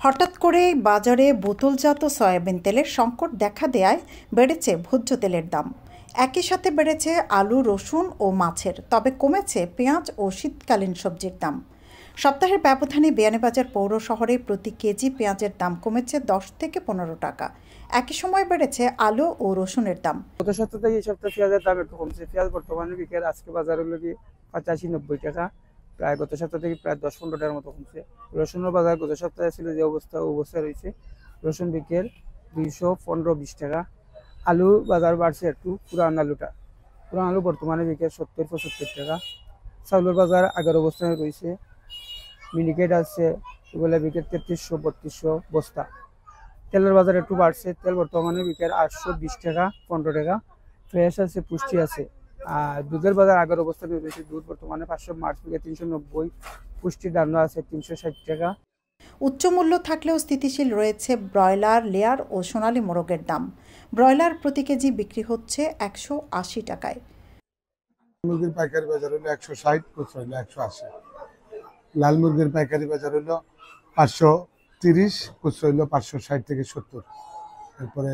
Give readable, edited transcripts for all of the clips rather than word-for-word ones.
হঠাৎ করেই বাজারে বোতলজাত সয়াবিন তেলের সংকট দেখা দেয়ায় বেড়েছে ভোজ্য তেলের দাম। একই সাথে বেড়েছে আলু, রসুন ও মাছের, তবে কমেছে পেঁয়াজ ও শীতকালীন সবজির দাম। সপ্তাহের ব্যবধানে বিয়ানীবাজার পৌর শহরে প্রতি কেজি পেঁয়াজের দাম কমেছে 10 থেকে 15 টাকা। একই সময় বেড়েছে আলু ও রসুনের দাম। গত সপ্তাহ থেকে এই সপ্তাহে পেঁয়াজের দাম একটু কমছে। পেঁয়াজ বর্তমানে বিকেল আজকে বাজার হলো কি 85-90 টাকা, প্রায় গত সপ্তাহ থেকে প্রায় 10-15 টাকার মতো কমছে। রসুনের বাজার গত সপ্তাহে ছিল যে অবস্থা রয়েছে। রসুন বিকেল 215-20 টাকা। আলু বাজার বাড়ছে একটু, পুরান আলু বর্তমানে বিকেল 70-75 টাকা। চাউলের বাজার আগের অবস্থানে রয়েছে। মিনিকেট আছে এগুলো বিকেল 3300-3200 বস্তা। তেলের বাজার একটু বাড়ছে, তেল বর্তমানে বিকেল 820 টাকা 15 টাকা। ফ্রেশ আছে, পুষ্টি আছে। আর দুধের বাজার আগের অবস্থায় রয়েছে। দুধ বর্তমানে 500 মার্চ থেকে 390, পুষ্টির দাম আছে 360 টাকা। উচ্চ মূল্য থাকলেও স্থিতিশীল রয়েছে ব্রয়লার, লেয়ার ও সোনালী মোরগের দাম। ব্রয়লার প্রতি কেজি বিক্রি হচ্ছে 180 টাকায়। মুরগির পাইকারি বাজার হলো 160, খুচরা হলো 180। লাল মুরগির পাইকারি বাজার হলো 530, খুচরা হলো 560 থেকে 70। তারপরে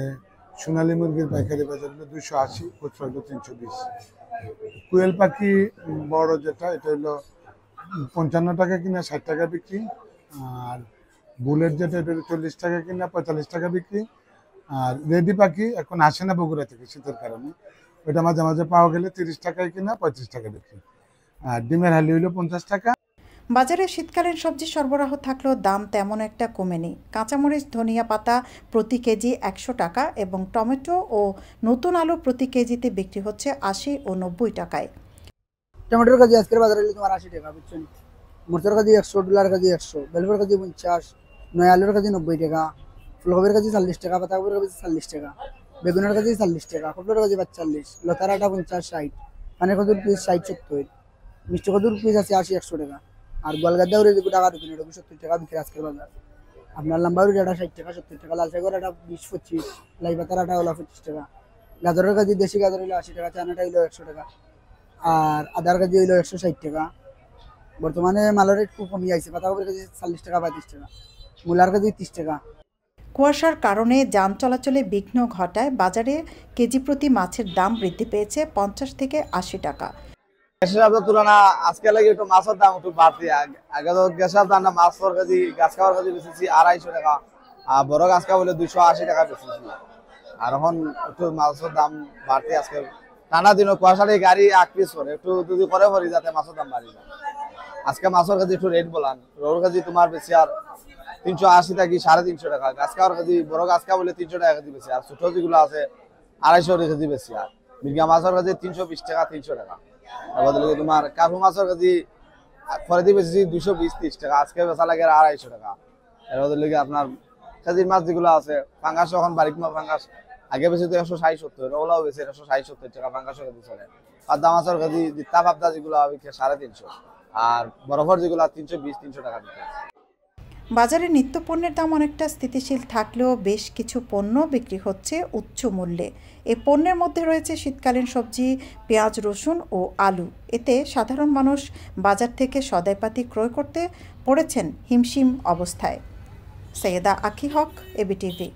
সোনালী মুরগির পাইকারি বাজার হলো 280, খুচরা হলো 320। কোয়েল পাখি বড় যেটা, এটা হলো 55 টাকা কিনা 60 টাকা বিক্রি। আর বুলেট যেটা, এটা হলো 40 টাকা কিনা 45 টাকা বিক্রি। আর রেডি পাখি এখন আসে না বগুড়া থেকে শীতের কারণে, ওইটা মাঝে মাঝে পাওয়া গেলে 30 টাকায় কিনা 35 টাকা বিক্রি। আর ডিমের হালি হইলো 50 টাকা। বাজারে শীতকালীন সবজি সরবরাহ থাকলেও দাম তেমন একটা কমেনি। কাঁচামরিচ, ধনিয়া পাতা প্রতি কেজি 100 টাকা এবং টমেটো ও নতুন আলু প্রতি কেজিতে বিক্রি হচ্ছে 80 ও 90 টাকায়। টমেটোর কেজি আজকের বাজারে তোমার 80 টাকা, বুঝছেন। মরিচের কেজি 100, ডলার কেজি 100, বেলফের কেজি 50, নয় আলুর কেজি 90 টাকা, ফুলকপির কেজি 40 টাকা, পাতাকপির কেজি 40 টাকা, বেগুনের কেজি 40 টাকা, কপলের কেজি 45, লতার আটা 50-60, পানের কদুর পিস 60-70, মিষ্টি কদুর পিস আছে 80-100 টাকা। আর গোয়ালগাদ্দা উড়ে টাকা বিক্রি, 70 টাকা বিক্রি আজকের বাজার। আপনার লম্বা উড়ে আটা 60 টাকা 70 টাকা, লাল শাকের আটা 20-25, লাই পাতার আটা হলো 25 টাকা, গাজরের কেজি দেশি গাজর হলো 80 টাকা, চানাটা হলো 100 টাকা, আর আদার কেজি হইলো 160 টাকা। বর্তমানে মালের রেট খুব কমে যাচ্ছে, পাতাকপির কেজি 40 টাকা 35 টাকা, মূলার কেজি 30 টাকা। কুয়াশার কারণে যান চলাচলে বিঘ্ন ঘটায় বাজারে কেজি প্রতি মাছের দাম বৃদ্ধি পেয়েছে 50 থেকে 80 টাকা। গ্যাসের তুলনা আজকে লাগে একটু মাছের দাম একটু বাড়তি। আগে তো গ্যাসের দাম না, মাছ কেজি গাছ খাওয়ার কেজি বেশি 250 টাকা, আর বড় গাছ খাওয়া বলে 280 টাকা বেশি। আর এখন একটু মাছের দাম বাড়তি। আজকে টানা দিনও কুয়াশারে গাড়ি 8 পিস করে একটু যদি করে পড়ি যাতে মাছের দাম বাড়ি যায়। আজকে মাছের কেজি একটু রেট বলান, রোর কেজি তোমার বেশি আর 380 থেকে 350 টাকা। গাছ খাওয়ার কেজি বড় গাছ খাওয়া বলে 300 টাকা কেজি বেশি, আর ছোট যেগুলো আছে 250 কেজি বেশি। আর মির্গা মাছের কেজি 320 টাকা 300 টাকা। বদলে তোমার কার্পু মাছের কেজি পরে দিয়ে বেশি 220-30 টাকা, আজকে বেচা লাগে 250 টাকা। এর বদলে আপনার কেজির মাছ যেগুলো আছে, পাঙ্গাস এখন বাড়ির পাঙ্গাস আগে বেশি তো 160-70, ওগুলাও বেশি 160-70 টাকা পাঙ্গাসের কেজি চলে। পাবদা মাছের কেজি দিত্তা পাবদা যেগুলো 350, আর বরফর যেগুলো 320-300 টাকা বিক্রি। বাজারে নিত্য পণ্যের দাম অনেকটা স্থিতিশীল থাকলেও বেশ কিছু পণ্য বিক্রি হচ্ছে উচ্চ মূল্যে। এই পণ্যের মধ্যে রয়েছে শীতকালীন সবজি, পেঁয়াজ, রসুন ও আলু। এতে সাধারণ মানুষ বাজার থেকে সদাইপাতি ক্রয় করতে পড়েছেন হিমশিম অবস্থায়। সৈয়দা আখি হক, এবিটিভি।